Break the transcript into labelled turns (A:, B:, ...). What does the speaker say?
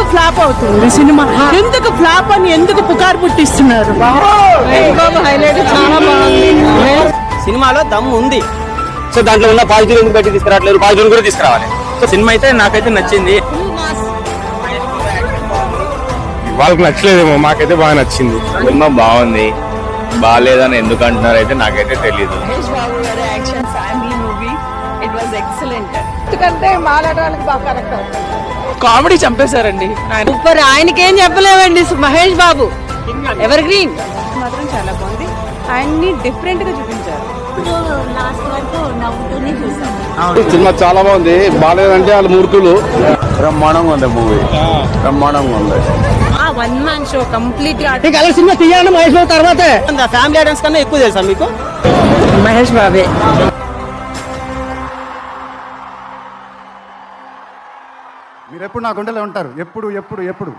A: ఎందుకు ఫ్లాప్ అవుతుంది సినిమా? ఎందుకు ఫ్లాప్ అని ఎందుకు పుకారు పుట్టిస్తున్నారు? హైలైట్ చాలా బాగుంది.
B: సినిమాలో దమ్ము ఉంది.
C: సో దాంట్లో ఉన్న పాజిటివ్ ఎందుకు బయట తీసుకురావట్లేదు? పాజిటివ్ కూడా తీసుకురావాలి.
B: సో సినిమా అయితే నాకైతే నచ్చింది.
D: వాళ్ళకి నచ్చలేదేమో, మాకైతే బాగా నచ్చింది.
E: సినిమా బాగుంది. బాగాలేదని ఎందుకు అంటున్నారు అయితే నాకైతే తెలీదు.
A: మహేష్ బాబు గారి action family movie, it was excellent. ఎందుకంటే మాట్లాడడానికి బాగా కరెక్ట్ అవుతుంది.
B: కామెడీ చంపేశారండి.
A: సూపర్. ఆయనకేం చెప్పలేమండి. మహేష్ బాబు ఎవర్ గ్రీన్ మాత్రం చాలా బాగుంది. ఆయన్ని డిఫరెంట్ గా చూపించారు.
D: సినిమా చాలా బాగుంది. బాగాలేదంటే వాళ్ళు మూర్ఖులు.
E: బ్రహ్మాండంగా ఉంది మూవీ, బ్రహ్మాండంగా ఉంది.
A: వన్ మ్యాన్ షో కంప్లీట్ గా.
C: సినిమా తీయాలని మహేష్ బాబు తర్వాతే
B: ఫ్యామిలీ ఆడియన్స్ కన్నా ఎక్కువ తెలుసా మీకు?
A: మహేష్ బాబే.
F: మీరు ఎప్పుడు నా గుండెలో ఉంటారు. ఎప్పుడు ఎప్పుడు ఎప్పుడు